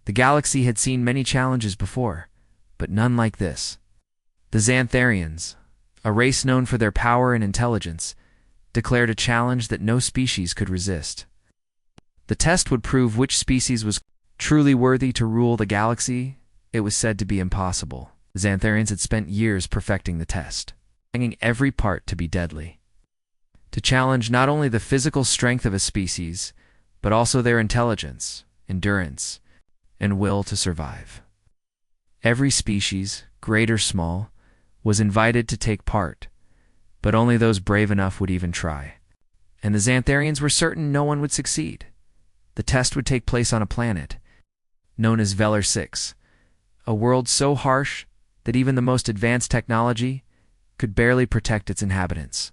The galaxy had seen many challenges before, but none like this. The Xantharians, a race known for their power and intelligence, declared a challenge that no species could resist. The test would prove which species was truly worthy to rule the galaxy. It was said to be impossible. The Xantharians had spent years perfecting the test, hanging every part to be deadly, to challenge not only the physical strength of a species, but also their intelligence, endurance, and will to survive. Every species, great or small, was invited to take part, but only those brave enough would even try. And the Xantharians were certain no one would succeed. The test would take place on a planet known as Velar 6, a world so harsh that even the most advanced technology could barely protect its inhabitants.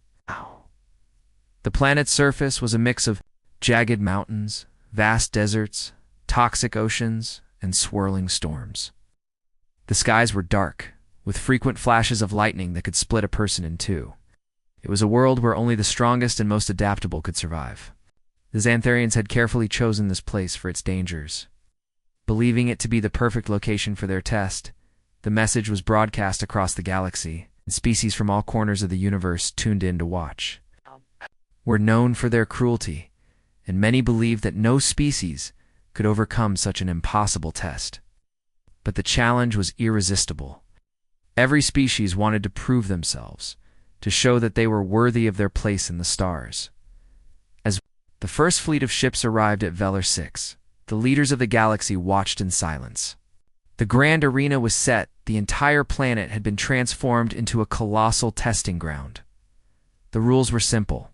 The planet's surface was a mix of jagged mountains, vast deserts, toxic oceans, and swirling storms. The skies were dark, with frequent flashes of lightning that could split a person in two. It was a world where only the strongest and most adaptable could survive. The Xantharians had carefully chosen this place for its dangers. Believing it to be the perfect location for their test, the message was broadcast across the galaxy, and species from all corners of the universe tuned in to watch. Were known for their cruelty, and many believed that no species could overcome such an impossible test. But the challenge was irresistible. Every species wanted to prove themselves, to show that they were worthy of their place in the stars. As the first fleet of ships arrived at Velar 6, the leaders of the galaxy watched in silence. The grand arena was set. The entire planet had been transformed into a colossal testing ground. The rules were simple.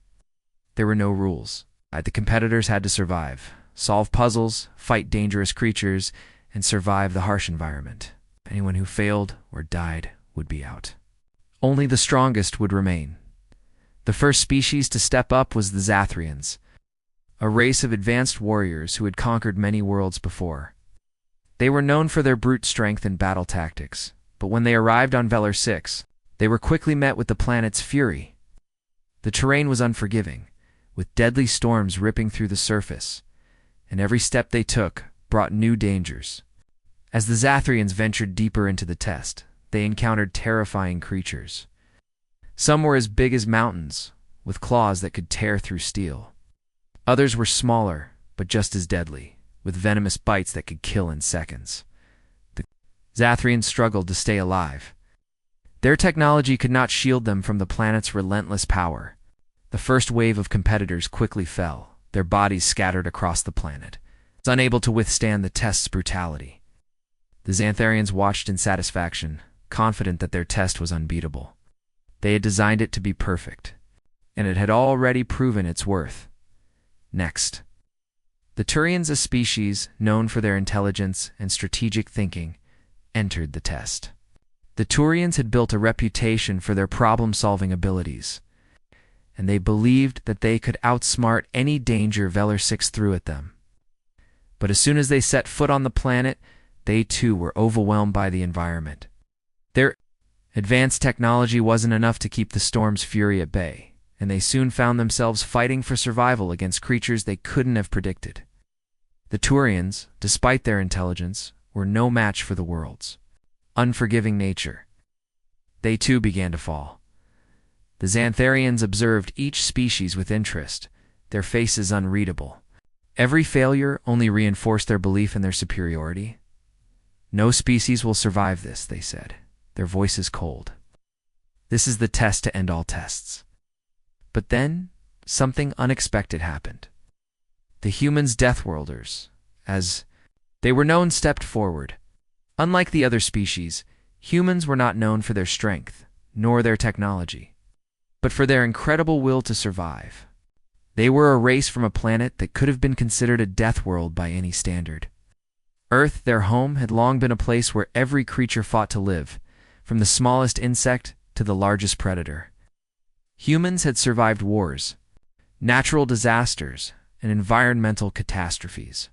There were no rules. The competitors had to survive, solve puzzles, fight dangerous creatures, and survive the harsh environment. Anyone who failed or died would be out. Only the strongest would remain. The first species to step up was the Xantharians, a race of advanced warriors who had conquered many worlds before. They were known for their brute strength and battle tactics, but when they arrived on Velar 6, they were quickly met with the planet's fury. The terrain was unforgiving, with deadly storms ripping through the surface, and every step they took brought new dangers. As the Xantharians ventured deeper into the test, they encountered terrifying creatures. Some were as big as mountains, with claws that could tear through steel. Others were smaller, but just as deadly, with venomous bites that could kill in seconds. The Xantharians struggled to stay alive. Their technology could not shield them from the planet's relentless power. The first wave of competitors quickly fell, their bodies scattered across the planet, unable to withstand the test's brutality. The Xantharians watched in satisfaction, confident that their test was unbeatable. They had designed it to be perfect, and it had already proven its worth. Next, the Turians, a species known for their intelligence and strategic thinking, entered the test. The Turians had built a reputation for their problem-solving abilities, and they believed that they could outsmart any danger Velar 6 threw at them. But as soon as they set foot on the planet, they too were overwhelmed by the environment. Their advanced technology wasn't enough to keep the storm's fury at bay, and they soon found themselves fighting for survival against creatures they couldn't have predicted. The Turians, despite their intelligence, were no match for the world's unforgiving nature. They too began to fall. The Xantharians observed each species with interest, their faces unreadable. Every failure only reinforced their belief in their superiority. No species will survive this, they said, their voices cold. This is the test to end all tests. But then, something unexpected happened. The humans, Deathworlders, as they were known, stepped forward. Unlike the other species, humans were not known for their strength, nor their technology, but for their incredible will to survive. They were a race from a planet that could have been considered a death world by any standard. Earth, their home, had long been a place where every creature fought to live, from the smallest insect to the largest predator. Humans had survived wars, natural disasters, and environmental catastrophes.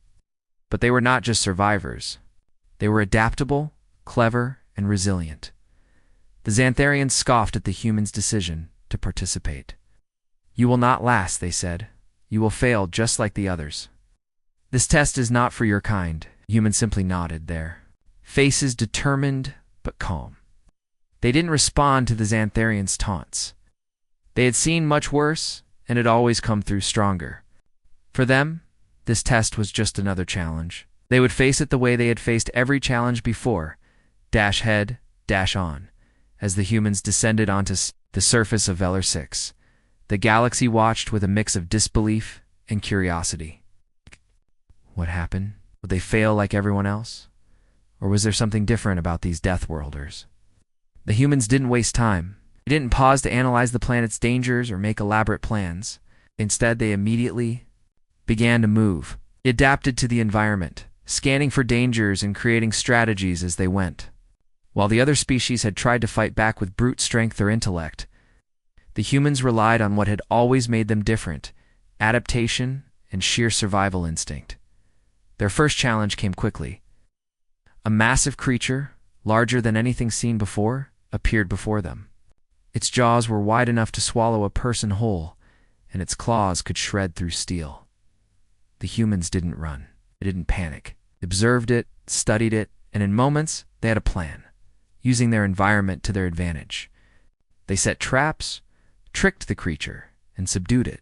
But they were not just survivors. They were adaptable, clever, and resilient. The Xantharians scoffed at the humans' decision to participate. "You will not last," they said. "You will fail just like the others. This test is not for your kind. Humans simply nodded, their faces determined but calm. They didn't respond to the Xantharians' taunts. They had seen much worse and had always come through stronger. For them, this test was just another challenge. They would face it the way they had faced every challenge before, dash head, dash on. As the humans descended onto the surface of Velar 6, the galaxy watched with a mix of disbelief and curiosity. What happened? Would they fail like everyone else? Or was there something different about these Deathworlders? The humans didn't waste time. They didn't pause to analyze the planet's dangers or make elaborate plans. Instead, they immediately began to move. They adapted to the environment, scanning for dangers and creating strategies as they went. While the other species had tried to fight back with brute strength or intellect, the humans relied on what had always made them different: adaptation and sheer survival instinct. Their first challenge came quickly. A massive creature, larger than anything seen before, appeared before them. Its jaws were wide enough to swallow a person whole, and its claws could shred through steel. The humans didn't run. They didn't panic. They observed it, studied it, and in moments, they had a plan, using their environment to their advantage. They set traps, tricked the creature, and subdued it.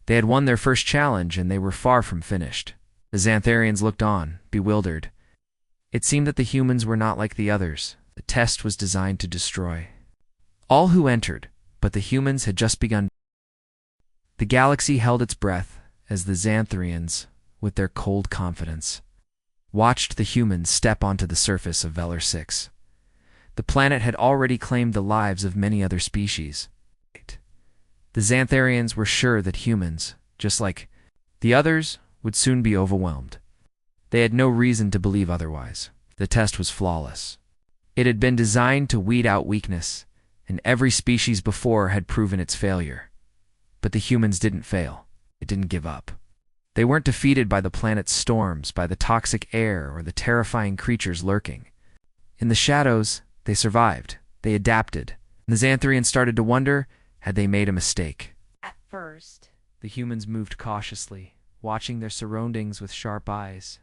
They had won their first challenge, and they were far from finished. The Xantharians looked on, bewildered. It seemed that the humans were not like the others. The test was designed to destroy all who entered, but the humans had just begun. The galaxy held its breath as the Xantharians, with their cold confidence, watched the humans step onto the surface of Velar 6. The planet had already claimed the lives of many other species. The Xantharians were sure that humans, just like the others, would soon be overwhelmed. They had no reason to believe otherwise. The test was flawless. It had been designed to weed out weakness, and every species before had proven its failure. But the humans didn't fail. They didn't give up. They weren't defeated by the planet's storms, by the toxic air, or the terrifying creatures lurking. In the shadows, they survived. They adapted. The Xantharians started to wonder, had they made a mistake? At first, the humans moved cautiously, watching their surroundings with sharp eyes.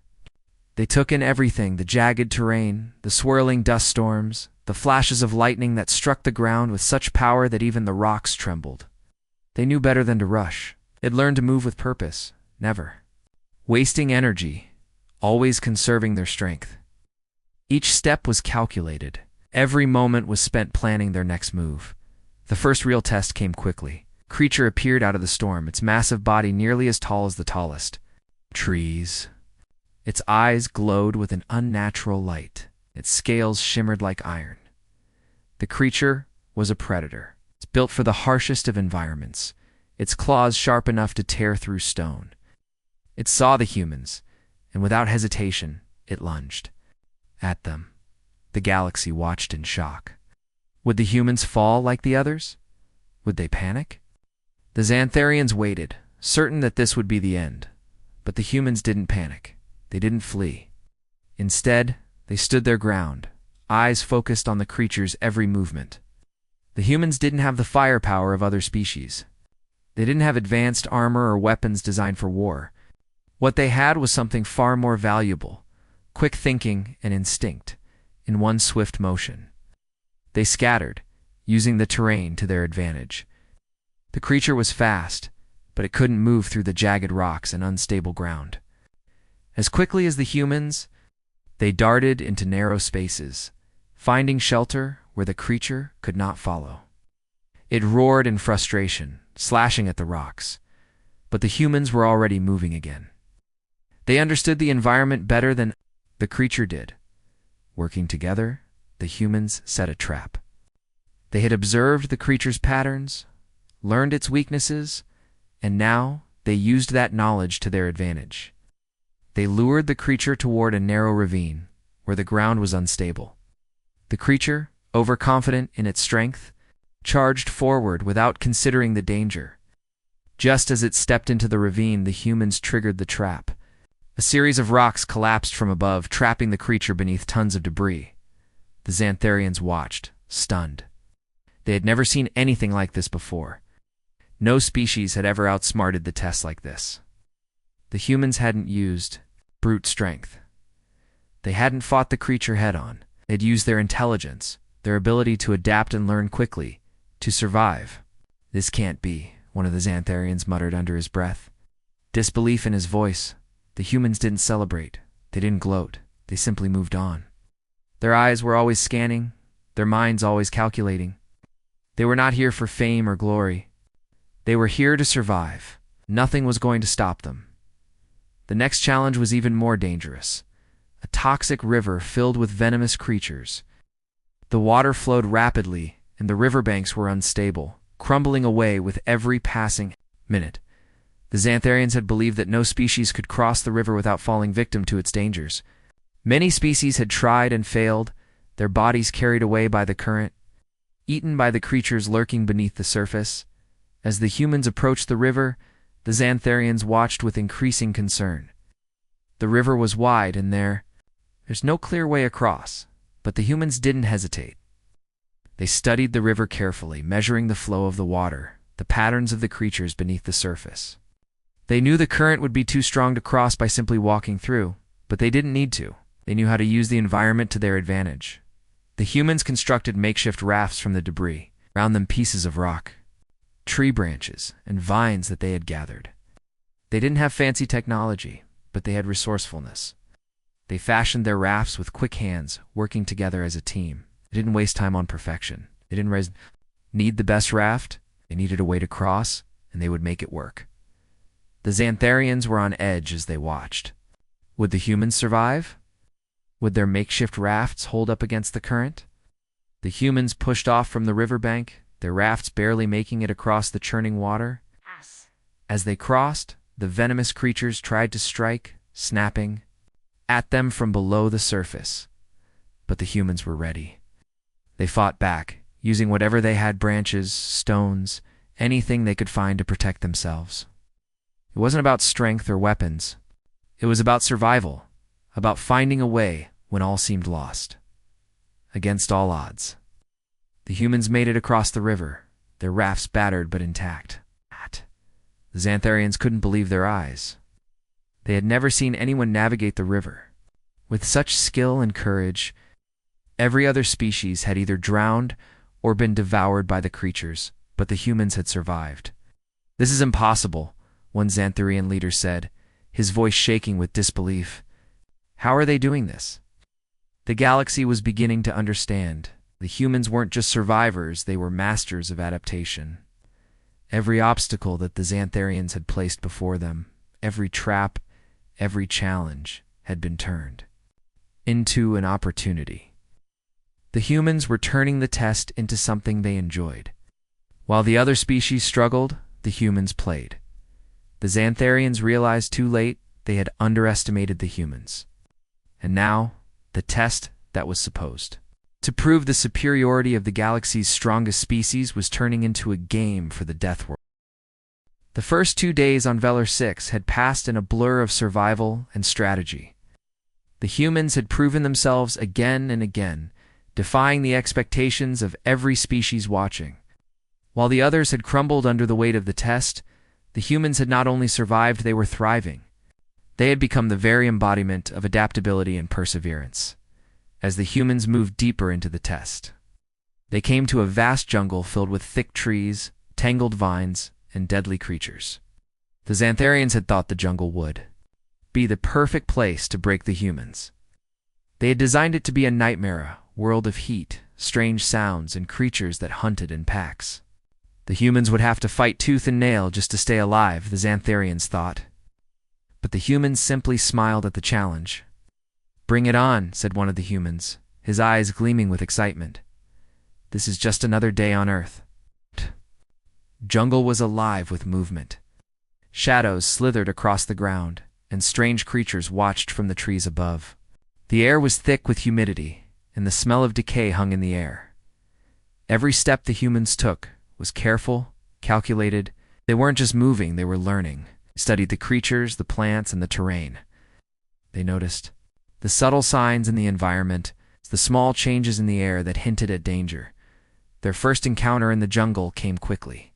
They took in everything: the jagged terrain, the swirling dust storms, the flashes of lightning that struck the ground with such power that even the rocks trembled. They knew better than to rush. They'd learned to move with purpose, never wasting energy, always conserving their strength. Each step was calculated. Every moment was spent planning their next move. The first real test came quickly. A creature appeared out of the storm, its massive body nearly as tall as the tallest trees. Its eyes glowed with an unnatural light. Its scales shimmered like iron. The creature was a predator. It's built for the harshest of environments, its claws sharp enough to tear through stone. It saw the humans, and without hesitation, it lunged at them. The galaxy watched in shock. Would the humans fall like the others? Would they panic? The Xantharians waited, certain that this would be the end. But the humans didn't panic. They didn't flee. Instead, they stood their ground, eyes focused on the creature's every movement. The humans didn't have the firepower of other species. They didn't have advanced armor or weapons designed for war. What they had was something far more valuable: quick thinking and instinct, in one swift motion. They scattered, using the terrain to their advantage. The creature was fast, but it couldn't move through the jagged rocks and unstable ground. As quickly as the humans, they darted into narrow spaces, finding shelter where the creature could not follow. It roared in frustration, slashing at the rocks, but the humans were already moving again. They understood the environment better than the creature did. Working together, the humans set a trap. They had observed the creature's patterns, learned its weaknesses, and now they used that knowledge to their advantage. They lured the creature toward a narrow ravine where the ground was unstable. The creature, overconfident in its strength, charged forward without considering the danger. Just as it stepped into the ravine, the humans triggered the trap. A series of rocks collapsed from above, trapping the creature beneath tons of debris. The Xantharians watched, stunned. They had never seen anything like this before. No species had ever outsmarted the test like this. The humans hadn't used brute strength. They hadn't fought the creature head-on. They'd used their intelligence, their ability to adapt and learn quickly, to survive. "This can't be," one of the Xantharians muttered under his breath. Disbelief in his voice. The humans didn't celebrate. They didn't gloat. They simply moved on. Their eyes were always scanning, their minds always calculating. They were not here for fame or glory. They were here to survive. Nothing was going to stop them. The next challenge was even more dangerous. A toxic river filled with venomous creatures. The water flowed rapidly, and the riverbanks were unstable, crumbling away with every passing minute. The Xantharians had believed that no species could cross the river without falling victim to its dangers. Many species had tried and failed, their bodies carried away by the current, eaten by the creatures lurking beneath the surface. As the humans approached the river, the Xantharians watched with increasing concern. The river was wide, and there's no clear way across, but the humans didn't hesitate. They studied the river carefully, measuring the flow of the water, the patterns of the creatures beneath the surface. They knew the current would be too strong to cross by simply walking through, but they didn't need to. They knew how to use the environment to their advantage. The humans constructed makeshift rafts from the debris, around them pieces of rock, tree branches, and vines that they had gathered. They didn't have fancy technology, but they had resourcefulness. They fashioned their rafts with quick hands, working together as a team. They didn't waste time on perfection. They didn't need the best raft. They needed a way to cross, and they would make it work. The Xantharians were on edge as they watched. Would the humans survive? Would their makeshift rafts hold up against the current? The humans pushed off from the riverbank, their rafts barely making it across the churning water. As they crossed, the venomous creatures tried to strike, snapping at them from below the surface. But the humans were ready. They fought back, using whatever they had: branches, stones, anything they could find to protect themselves. It wasn't about strength or weapons. It was about survival, about finding a way when all seemed lost. Against all odds, the humans made it across the river, their rafts battered but intact. The Xantharians couldn't believe their eyes. They had never seen anyone navigate the river with such skill and courage. Every other species had either drowned or been devoured by the creatures, but the humans had survived. "This is impossible," one Xantharian leader said, his voice shaking with disbelief. "How are they doing this?" The galaxy was beginning to understand. The humans weren't just survivors, they were masters of adaptation. Every obstacle that the Xantharians had placed before them, every trap, every challenge, had been turned into an opportunity. The humans were turning the test into something they enjoyed. While the other species struggled, the humans played. The Xantharians realized too late they had underestimated the humans. And now, the test that was supposed to prove the superiority of the galaxy's strongest species was turning into a game for the Deathworld. The first 2 days on Velar 6 had passed in a blur of survival and strategy. The humans had proven themselves again and again, defying the expectations of every species watching. While the others had crumbled under the weight of the test, the humans had not only survived, they were thriving. They had become the very embodiment of adaptability and perseverance. As the humans moved deeper into the test, they came to a vast jungle filled with thick trees, tangled vines, and deadly creatures. The Xantharians had thought the jungle would be the perfect place to break the humans. They had designed it to be a nightmare, a world of heat, strange sounds, and creatures that hunted in packs. The humans would have to fight tooth and nail just to stay alive, the Xantharians thought. But the humans simply smiled at the challenge. "Bring it on," said one of the humans, his eyes gleaming with excitement. "This is just another day on Earth." Jungle was alive with movement. Shadows slithered across the ground, and strange creatures watched from the trees above. The air was thick with humidity, and the smell of decay hung in the air. Every step the humans took was careful, calculated. They weren't just moving, they were learning. They studied the creatures, the plants, and the terrain. They noticed the subtle signs in the environment, the small changes in the air that hinted at danger. Their first encounter in the jungle came quickly.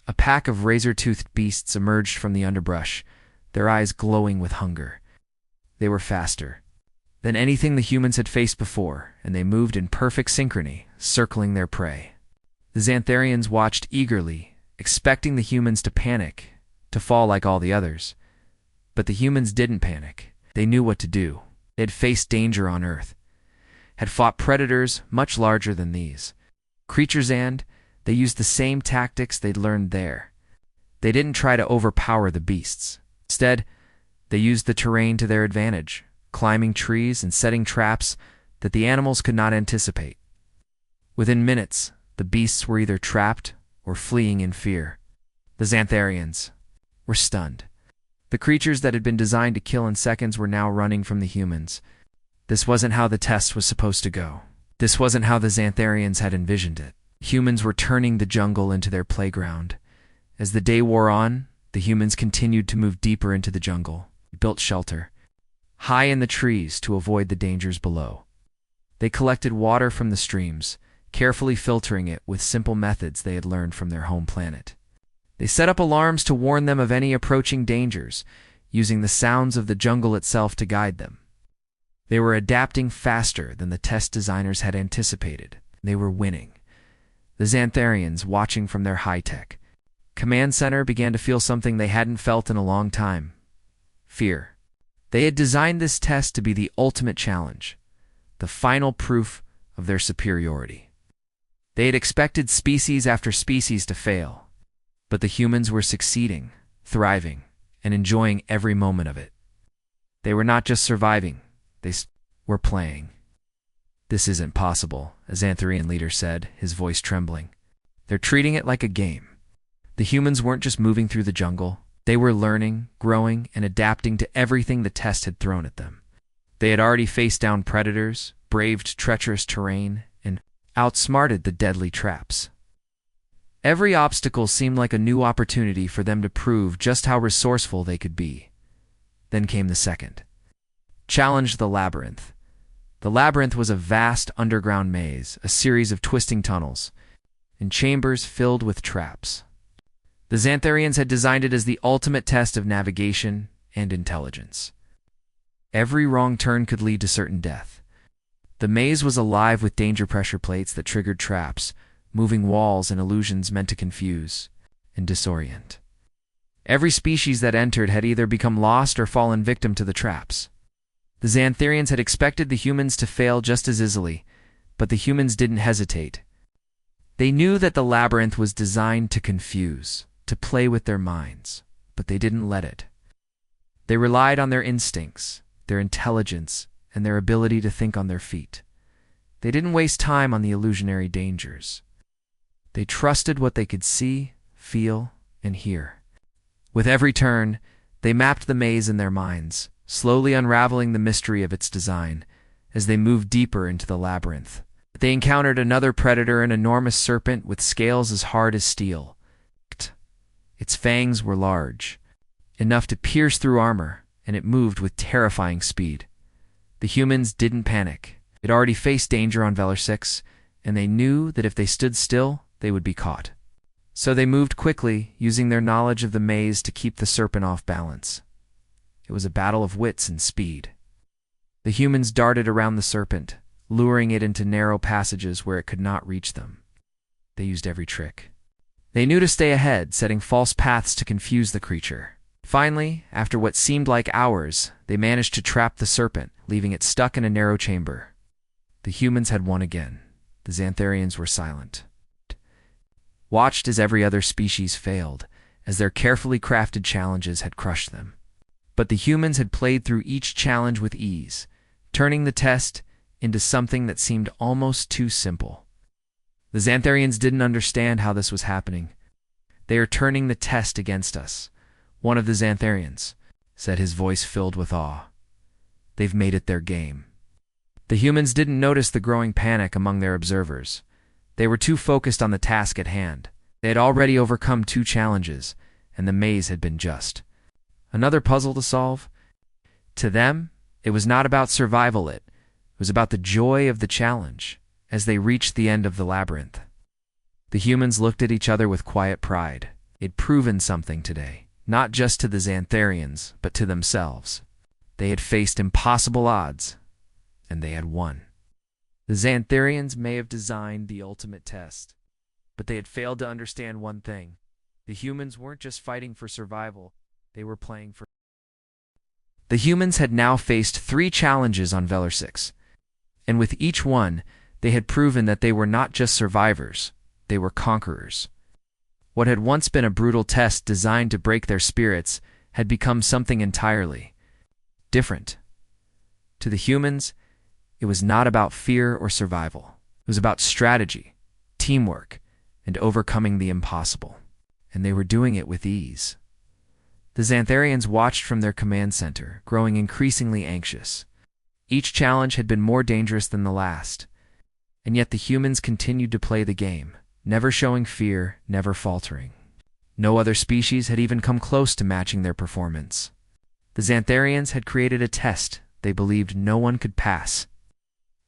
A pack of razor-toothed beasts emerged from the underbrush, their eyes glowing with hunger. They were faster, than anything the humans had faced before, and they moved in perfect synchrony, circling their prey. The Xantharians watched eagerly, expecting the humans to panic, to fall like all the others. But the humans didn't panic. They knew what to do. They had faced danger on Earth, had fought predators much larger than these creatures, and they used the same tactics they'd learned there. They didn't try to overpower the beasts. Instead, they used the terrain to their advantage, climbing trees and setting traps that the animals could not anticipate. Within minutes, the beasts were either trapped or fleeing in fear. The Xantharians were stunned. The creatures that had been designed to kill in seconds were now running from the humans. This wasn't how the test was supposed to go. This wasn't how the Xantharians had envisioned it. Humans were turning the jungle into their playground. As the day wore on, the humans continued to move deeper into the jungle, built shelter, high in the trees to avoid the dangers below. They collected water from the streams, carefully filtering it with simple methods they had learned from their home planet. They set up alarms to warn them of any approaching dangers, using the sounds of the jungle itself to guide them. They were adapting faster than the test designers had anticipated. They were winning. The Xantharians, watching from their high-tech command center, began to feel something they hadn't felt in a long time: fear. They had designed this test to be the ultimate challenge, the final proof of their superiority. They had expected species after species to fail, but the humans were succeeding, thriving, and enjoying every moment of it. They were not just surviving, they were playing. "This isn't possible," a Xantharian leader said, his voice trembling. "They're treating it like a game." The humans weren't just moving through the jungle. They were learning, growing, and adapting to everything the test had thrown at them. They had already faced down predators, braved treacherous terrain, and outsmarted the deadly traps. Every obstacle seemed like a new opportunity for them to prove just how resourceful they could be. Then came the second challenge: the labyrinth. The labyrinth was a vast underground maze, a series of twisting tunnels, and chambers filled with traps. The Xantharians had designed it as the ultimate test of navigation and intelligence. Every wrong turn could lead to certain death. The maze was alive with danger pressure plates that triggered traps, moving walls and illusions meant to confuse and disorient. Every species that entered had either become lost or fallen victim to the traps. The Xantharians had expected the humans to fail just as easily, but the humans didn't hesitate. They knew that the labyrinth was designed to confuse, to play with their minds, but they didn't let it. They relied on their instincts, their intelligence, and their ability to think on their feet. They didn't waste time on the illusionary dangers. They trusted what they could see, feel, and hear. With every turn, they mapped the maze in their minds, slowly unraveling the mystery of its design. As they moved deeper into the labyrinth, they encountered another predator, an enormous serpent with scales as hard as steel. Its fangs were large, enough to pierce through armor, and it moved with terrifying speed. The humans didn't panic. They'd already faced danger on Velar 6, and they knew that if they stood still, they would be caught. So they moved quickly, using their knowledge of the maze to keep the serpent off balance. It was a battle of wits and speed. The humans darted around the serpent, luring it into narrow passages where it could not reach them. They used every trick. They knew to stay ahead, setting false paths to confuse the creature. Finally, after what seemed like hours, they managed to trap the serpent, leaving it stuck in a narrow chamber. The humans had won again. The Xantharians were silent, watched as every other species failed, as their carefully crafted challenges had crushed them. But the humans had played through each challenge with ease, turning the test into something that seemed almost too simple. The Xantharians didn't understand how this was happening. "They are turning the test against us," one of the Xantharians said, his voice filled with awe. "They've made it their game." The humans didn't notice the growing panic among their observers. They were too focused on the task at hand. They had already overcome 2 challenges, and the maze had been just another puzzle to solve. To them, it was not about survival, it was about the joy of the challenge. As they reached the end of the labyrinth, the humans looked at each other with quiet pride. They'd proven something today, not just to the Xantharians, but to themselves. They had faced impossible odds, and they had won. The Xantharians may have designed the ultimate test, but they had failed to understand one thing. The humans weren't just fighting for survival, they were playing for... The humans had now faced 3 challenges on Velar 6, and with each one, they had proven that they were not just survivors, they were conquerors. What had once been a brutal test designed to break their spirits had become something entirely different. To the humans, it was not about fear or survival. It was about strategy, teamwork, and overcoming the impossible. And they were doing it with ease. The Xantharians watched from their command center, growing increasingly anxious. Each challenge had been more dangerous than the last, and yet the humans continued to play the game, never showing fear, never faltering. No other species had even come close to matching their performance. The Xantharians had created a test they believed no one could pass,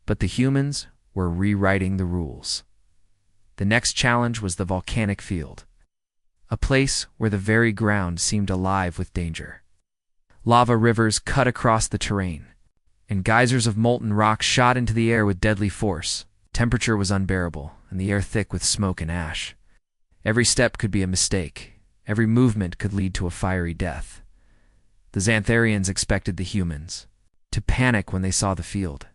but the humans were rewriting the rules. The next challenge was the volcanic field, a place where the very ground seemed alive with danger. Lava rivers cut across the terrain, and geysers of molten rock shot into the air with deadly force. Temperature was unbearable, and the air thick with smoke and ash. Every step could be a mistake. Every movement could lead to a fiery death. The Xantharians expected the humans to panic when they saw the field.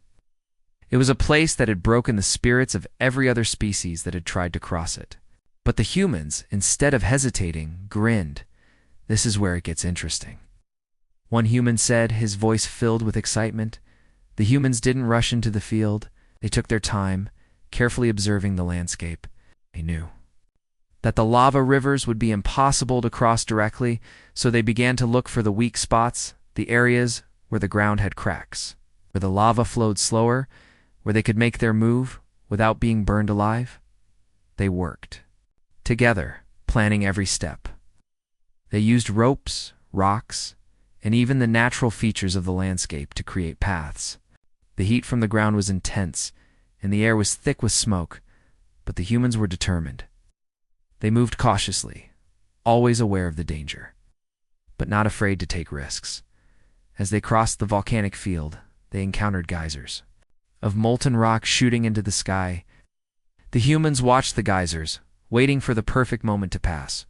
It was a place that had broken the spirits of every other species that had tried to cross it. But the humans, instead of hesitating, grinned. This is where it gets interesting. One human said, his voice filled with excitement. The humans didn't rush into the field. They took their time, carefully observing the landscape. They knew that the lava rivers would be impossible to cross directly, so they began to look for the weak spots, the areas where the ground had cracks, where the lava flowed slower, where they could make their move without being burned alive. They worked together, planning every step. They used ropes, rocks, and even the natural features of the landscape to create paths. The heat from the ground was intense, and the air was thick with smoke, but the humans were determined. They moved cautiously, always aware of the danger, but not afraid to take risks. As they crossed the volcanic field, they encountered geysers of molten rock shooting into the sky. The humans watched the geysers, waiting for the perfect moment to pass.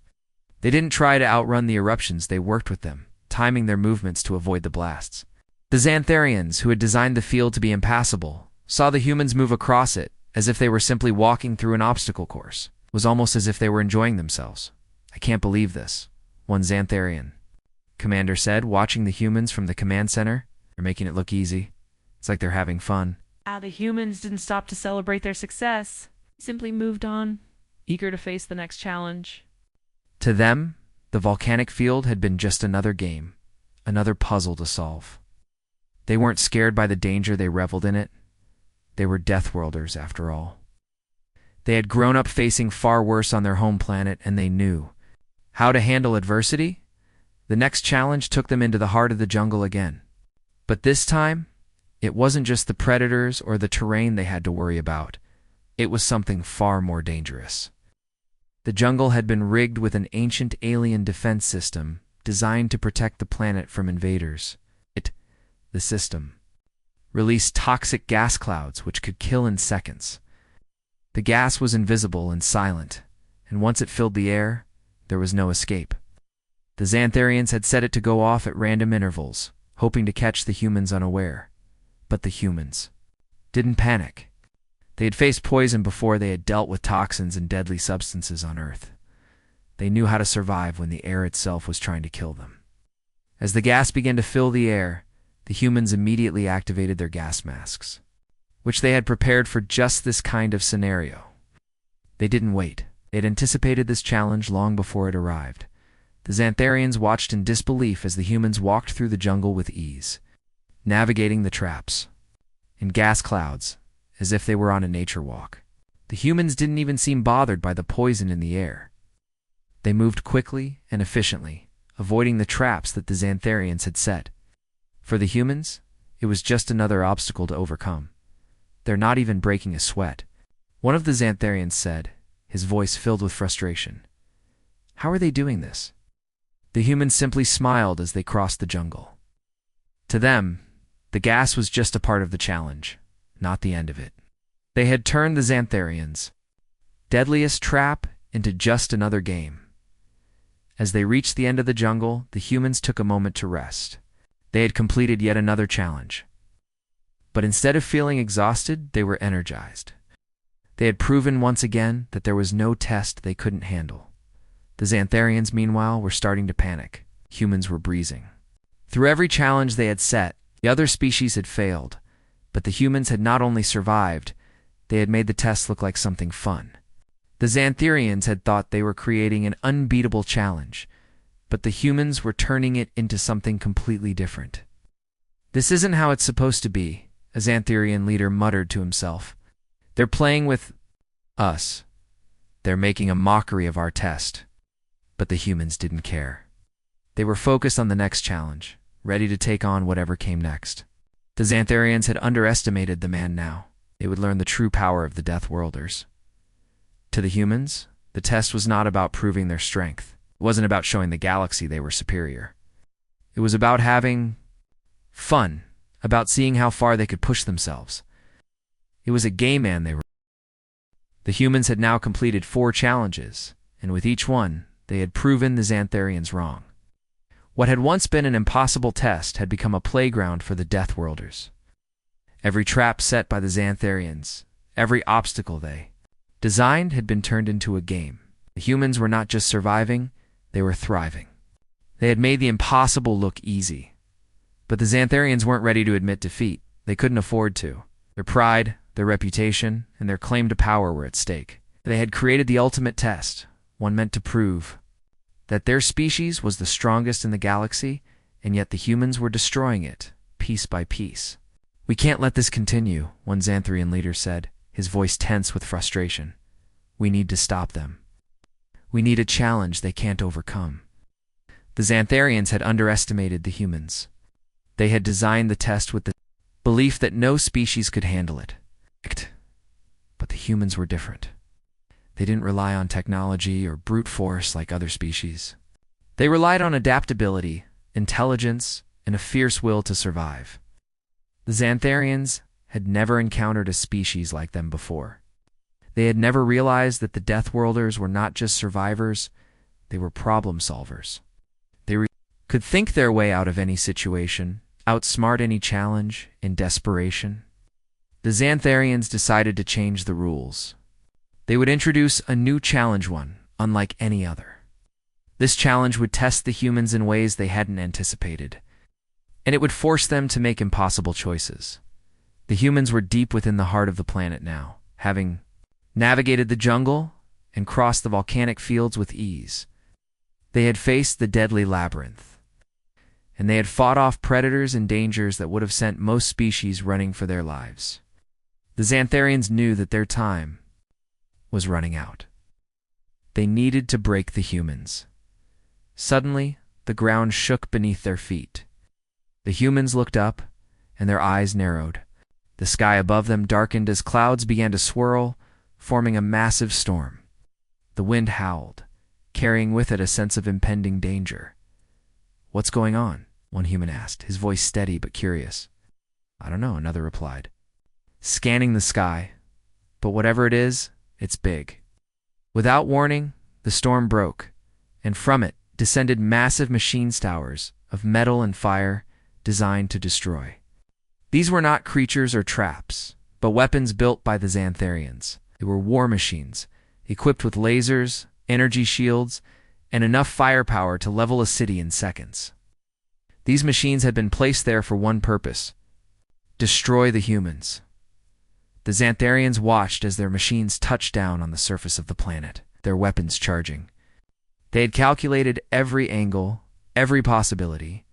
They didn't try to outrun the eruptions, they worked with them, timing their movements to avoid the blasts. The Xantharians, who had designed the field to be impassable, saw the humans move across it as if they were simply walking through an obstacle course. It was almost as if they were enjoying themselves. "I can't believe this," one Xantharian commander said, watching the humans from the command center. "They're making it look easy. It's like they're having fun." The humans didn't stop to celebrate their success. Simply moved on, eager to face the next challenge. To them, the volcanic field had been just another game, another puzzle to solve. They weren't scared by the danger, they reveled in it. They were Deathworlders, after all. They had grown up facing far worse on their home planet, and they knew how to handle adversity. The next challenge took them into the heart of the jungle again. But this time, it wasn't just the predators or the terrain they had to worry about. It was something far more dangerous. The jungle had been rigged with an ancient alien defense system designed to protect the planet from invaders. The system released toxic gas clouds which could kill in seconds. The gas was invisible and silent, and once it filled the air, there was no escape. The Xantharians had set it to go off at random intervals, hoping to catch the humans unaware. But the humans didn't panic. They had faced poison before, they had dealt with toxins and deadly substances on Earth. They knew how to survive when the air itself was trying to kill them. As the gas began to fill the air, the humans immediately activated their gas masks, which they had prepared for just this kind of scenario. They didn't wait. They had anticipated this challenge long before it arrived. The Xantharians watched in disbelief as the humans walked through the jungle with ease, navigating the traps in gas clouds as if they were on a nature walk. The humans didn't even seem bothered by the poison in the air. They moved quickly and efficiently, avoiding the traps that the Xantharians had set. For the humans, it was just another obstacle to overcome. They're not even breaking a sweat. One of the Xantharians said, his voice filled with frustration. How are they doing this? The humans simply smiled as they crossed the jungle. To them, The gas was just a part of the challenge, not the end of it. They had turned the Xantharians' deadliest trap into just another game. As they reached the end of the jungle, the humans took a moment to rest. They had completed yet another challenge. But instead of feeling exhausted, they were energized. They had proven once again that there was no test they couldn't handle. The Xantharians, meanwhile, were starting to panic. Humans were breezing. Through every challenge they had set, the other species had failed, but the humans had not only survived, they had made the test look like something fun. The Xantharians had thought they were creating an unbeatable challenge, but the humans were turning it into something completely different. "This isn't how it's supposed to be," a Xantharian leader muttered to himself. "They're playing with us. They're making a mockery of our test." But the humans didn't care. They were focused on the next challenge, ready to take on whatever came next. The Xantharians had underestimated the man now. They would learn the true power of the Deathworlders. To the humans, the test was not about proving their strength. It wasn't about showing the galaxy they were superior. It was about having fun, about seeing how far they could push themselves. It was a game man they were. The humans had now completed 4 challenges, and with each one, they had proven the Xantharians wrong. What had once been an impossible test had become a playground for the Deathworlders. Every trap set by the Xantharians, every obstacle they designed had been turned into a game. The humans were not just surviving, they were thriving. They had made the impossible look easy. But the Xantharians weren't ready to admit defeat. They couldn't afford to. Their pride, their reputation, and their claim to power were at stake. They had created the ultimate test, one meant to prove that their species was the strongest in the galaxy, and yet the humans were destroying it, piece by piece. "We can't let this continue," one Xantharian leader said, his voice tense with frustration. "We need to stop them. We need a challenge they can't overcome." The Xantharians had underestimated the humans. They had designed the test with the belief that no species could handle it. But the humans were different. They didn't rely on technology or brute force like other species. They relied on adaptability, intelligence, and a fierce will to survive. The Xantharians had never encountered a species like them before. They had never realized that the Deathworlders were not just survivors, they were problem solvers. They could think their way out of any situation, outsmart any challenge in desperation. The Xantharians decided to change the rules. They would introduce a new challenge, one unlike any other. This challenge would test the humans in ways they hadn't anticipated, and it would force them to make impossible choices. The humans were deep within the heart of the planet now, having navigated the jungle and crossed the volcanic fields with ease. They had faced the deadly labyrinth, and they had fought off predators and dangers that would have sent most species running for their lives. The Xantharians knew that their time was running out. They needed to break the humans. Suddenly, the ground shook beneath their feet. The humans looked up, and their eyes narrowed. The sky above them darkened as clouds began to swirl, forming a massive storm. The wind howled, carrying with it a sense of impending danger. "What's going on?" one human asked, his voice steady but curious. "I don't know," another replied, scanning the sky. "But whatever it is, it's big." Without warning, the storm broke, and from it descended massive machine towers of metal and fire designed to destroy. These were not creatures or traps, but weapons built by the Xantharians. They were war machines, equipped with lasers, energy shields, and enough firepower to level a city in seconds. These machines had been placed there for one purpose: destroy the humans. The Xantharians watched as their machines touched down on the surface of the planet, their weapons charging. They had calculated every angle, every possibility.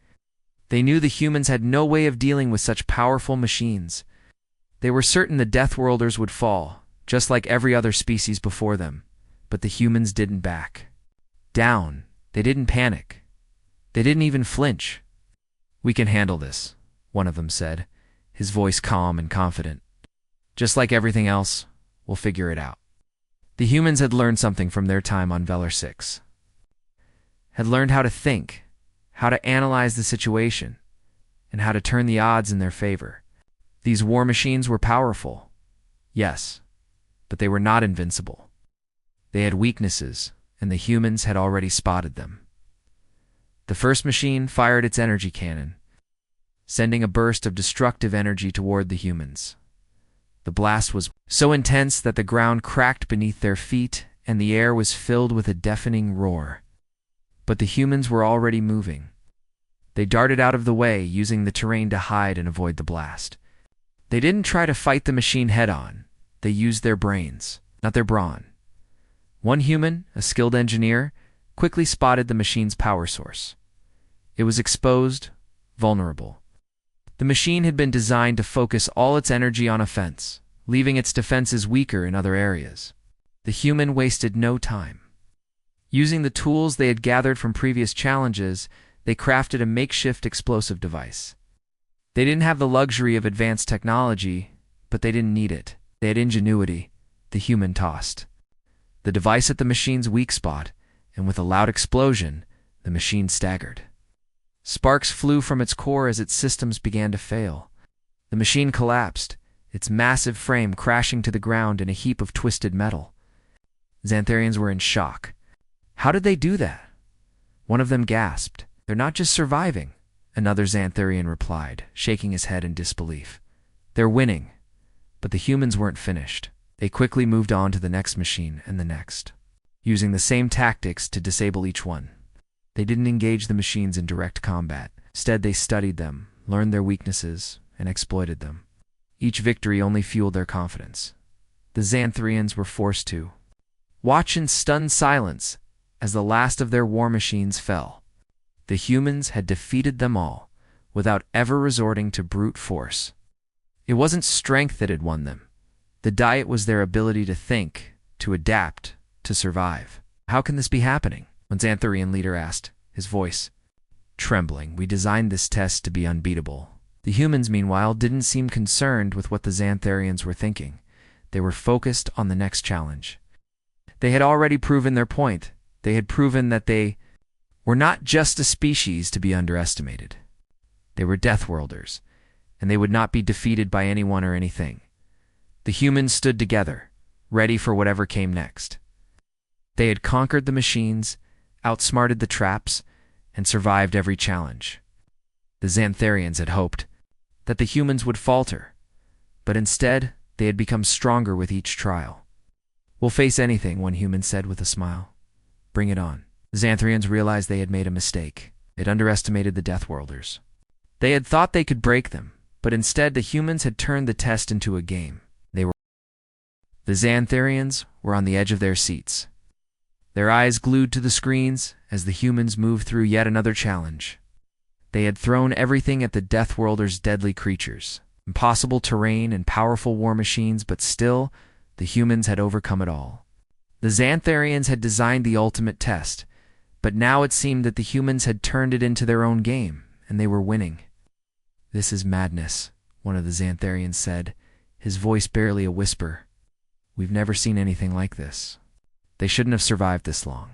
They knew the humans had no way of dealing with such powerful machines. They were certain the Deathworlders would fall, just like every other species before them, but the humans didn't back down. They didn't panic. They didn't even flinch. "We can handle this," one of them said, his voice calm and confident. "Just like everything else, we'll figure it out." The humans had learned something from their time on Velar 6. Had learned how to think, how to analyze the situation, and how to turn the odds in their favor. These war machines were powerful, yes, but they were not invincible. They had weaknesses, and the humans had already spotted them. The first machine fired its energy cannon, sending a burst of destructive energy toward the humans. The blast was so intense that the ground cracked beneath their feet and the air was filled with a deafening roar. But the humans were already moving. They darted out of the way, using the terrain to hide and avoid the blast. They didn't try to fight the machine head-on. They used their brains, not their brawn. One human, a skilled engineer, quickly spotted the machine's power source. It was exposed, vulnerable. The machine had been designed to focus all its energy on offense, leaving its defenses weaker in other areas. The human wasted no time. Using the tools they had gathered from previous challenges, they crafted a makeshift explosive device. They didn't have the luxury of advanced technology, but they didn't need it. They had ingenuity. The human tossed the device at the machine's weak spot, and with a loud explosion, the machine staggered. Sparks flew from its core as its systems began to fail. The machine collapsed, its massive frame crashing to the ground in a heap of twisted metal. Xantharians were in shock. How did they do that? One of them gasped. They're not just surviving, another Xantharian replied, shaking his head in disbelief. They're winning. But the humans weren't finished. They quickly moved on to the next machine and the next, using the same tactics to disable each one. They didn't engage the machines in direct combat. Instead, they studied them, learned their weaknesses, and exploited them. Each victory only fueled their confidence. The Xantharians were forced to watch in stunned silence as the last of their war machines fell. The humans had defeated them all, without ever resorting to brute force. It wasn't strength that had won them. The diet was their ability to think, to adapt, to survive. How can this be happening? One Xantharian leader asked, his voice trembling. We designed this test to be unbeatable. The humans, meanwhile, didn't seem concerned with what the Xantharians were thinking. They were focused on the next challenge. They had already proven their point. They had proven that they were not just a species to be underestimated. They were Deathworlders, and they would not be defeated by anyone or anything. The humans stood together, ready for whatever came next. They had conquered the machines, outsmarted the traps, and survived every challenge. The Xantharians had hoped that the humans would falter, but instead they had become stronger with each trial. We'll face anything, one human said with a smile. Bring it on. The Xantharians realized they had made a mistake. They'd underestimated the Deathworlders. They had thought they could break them, but instead the humans had turned the test into a game. The Xantharians were on the edge of their seats, their eyes glued to the screens as the humans moved through yet another challenge. They had thrown everything at the Deathworlders' deadly creatures, impossible terrain and powerful war machines, but still, the humans had overcome it all. The Xantharians had designed the ultimate test, but now it seemed that the humans had turned it into their own game, and they were winning. This is madness, one of the Xantharians said, his voice barely a whisper. We've never seen anything like this. They shouldn't have survived this long.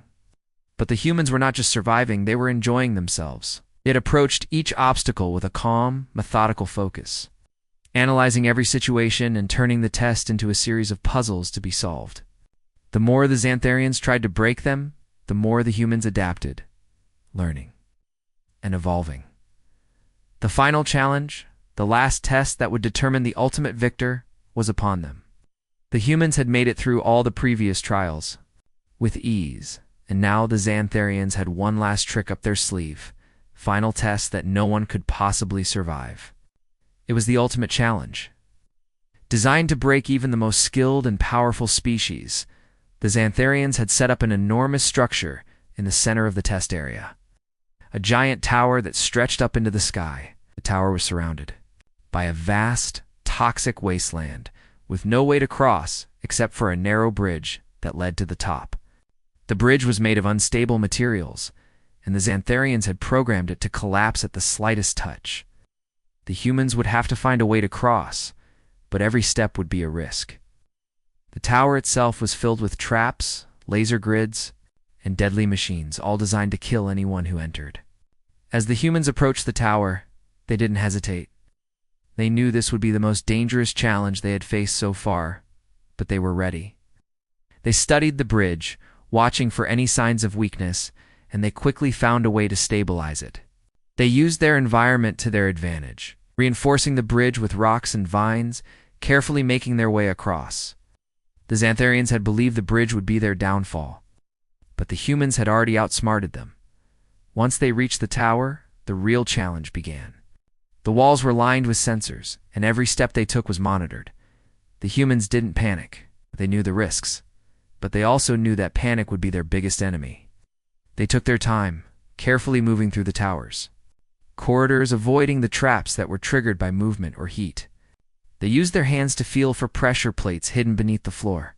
But the humans were not just surviving, they were enjoying themselves. They had approached each obstacle with a calm, methodical focus, analyzing every situation and turning the test into a series of puzzles to be solved. The more the Xantharians tried to break them, the more the humans adapted, learning, and evolving. The final challenge, the last test that would determine the ultimate victor, was upon them. The humans had made it through all the previous trials with ease, and now the Xantharians had one last trick up their sleeve, final test that no one could possibly survive. It was the ultimate challenge. Designed to break even the most skilled and powerful species, the Xantharians had set up an enormous structure in the center of the test area. A giant tower that stretched up into the sky. The tower was surrounded by a vast, toxic wasteland, with no way to cross except for a narrow bridge that led to the top. The bridge was made of unstable materials, and the Xantharians had programmed it to collapse at the slightest touch. The humans would have to find a way to cross, but every step would be a risk. The tower itself was filled with traps, laser grids, and deadly machines, all designed to kill anyone who entered. As the humans approached the tower, They didn't hesitate. They knew this would be the most dangerous challenge they had faced so far, but they were ready. They studied the bridge, watching for any signs of weakness, and they quickly found a way to stabilize it. They used their environment to their advantage, reinforcing the bridge with rocks and vines, carefully making their way across. The Xantharians had believed the bridge would be their downfall, but the humans had already outsmarted them. Once they reached the tower, the real challenge began. The walls were lined with sensors, and every step they took was monitored. The humans didn't panic. They knew the risks, but they also knew that panic would be their biggest enemy. They took their time, carefully moving through the towers, corridors, avoiding the traps that were triggered by movement or heat. They used their hands to feel for pressure plates hidden beneath the floor,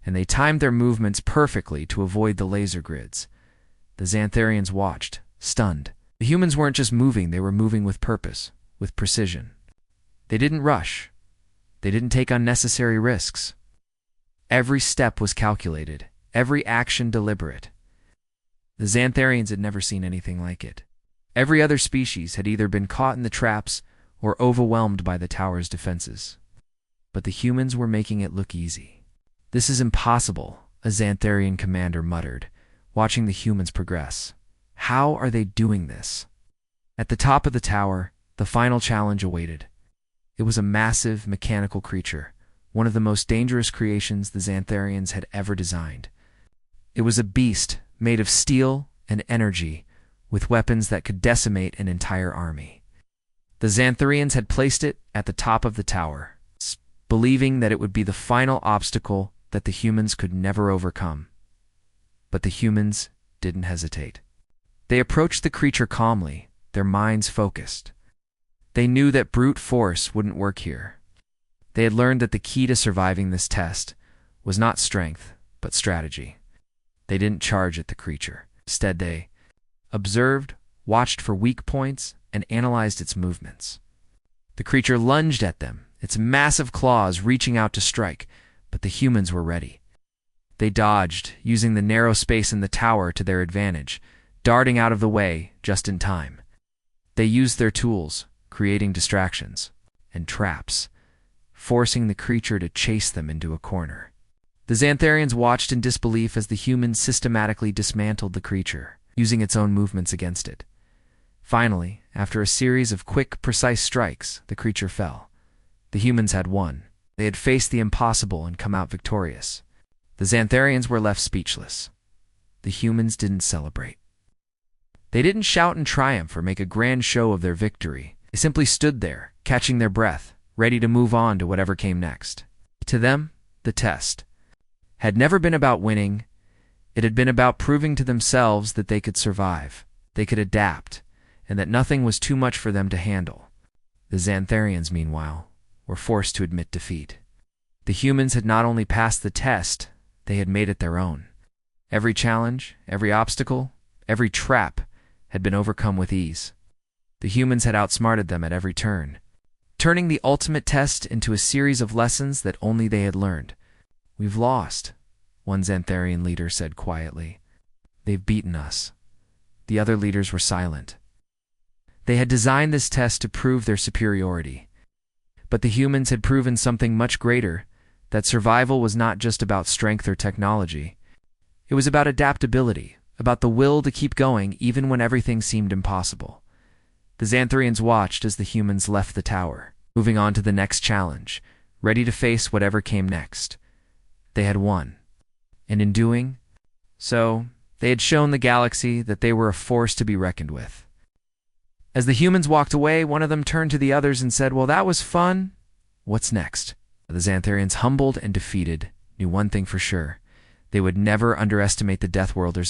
and they timed their movements perfectly to avoid the laser grids. The Xantharians watched, stunned. The humans weren't just moving, they were moving with purpose, with precision. They didn't rush. They didn't take unnecessary risks. Every step was calculated, every action deliberate. The Xantharians had never seen anything like it. Every other species had either been caught in the traps or overwhelmed by the tower's defenses. But the humans were making it look easy. "This is impossible," a Xantharian commander muttered, watching the humans progress. "How are they doing this?" At the top of the tower, the final challenge awaited. It was a massive mechanical creature, one of the most dangerous creations the Xantharians had ever designed. It was a beast made of steel and energy, with weapons that could decimate an entire army. The Xantharians had placed it at the top of the tower, believing that it would be the final obstacle that the humans could never overcome. But the humans didn't hesitate. They approached the creature calmly, their minds focused. They knew that brute force wouldn't work here. They had learned that the key to surviving this test was not strength, but strategy. They didn't charge at the creature. Instead, they observed, watched for weak points, and analyzed its movements. The creature lunged at them, its massive claws reaching out to strike, but the humans were ready. They dodged, using the narrow space in the tower to their advantage, darting out of the way just in time. They used their tools, creating distractions and traps, forcing the creature to chase them into a corner. The Xantharians watched in disbelief as the humans systematically dismantled the creature, using its own movements against it. Finally, after a series of quick, precise strikes, the creature fell. The humans had won. They had faced the impossible and come out victorious. The Xantharians were left speechless. The humans didn't celebrate. They didn't shout in triumph or make a grand show of their victory. They simply stood there, catching their breath, ready to move on to whatever came next. To them, the test had never been about winning. It had been about proving to themselves that they could survive, they could adapt, and that nothing was too much for them to handle. The Xantharians, meanwhile, were forced to admit defeat. The humans had not only passed the test, they had made it their own. Every challenge, every obstacle, every trap had been overcome with ease. The humans had outsmarted them at every turn, turning the ultimate test into a series of lessons that only they had learned. "We've lost," one Xantharian leader said quietly. "They've beaten us." The other leaders were silent. They had designed this test to prove their superiority. But the humans had proven something much greater, that survival was not just about strength or technology. It was about adaptability, about the will to keep going even when everything seemed impossible. The Xantharians watched as the humans left the tower, moving on to the next challenge, ready to face whatever came next. They had won. And in doing so, they had shown the galaxy that they were a force to be reckoned with. As the humans walked away, one of them turned to the others and said, "Well, that was fun. What's next?" The Xantharians, humbled and defeated, knew one thing for sure. They would never underestimate the Deathworlders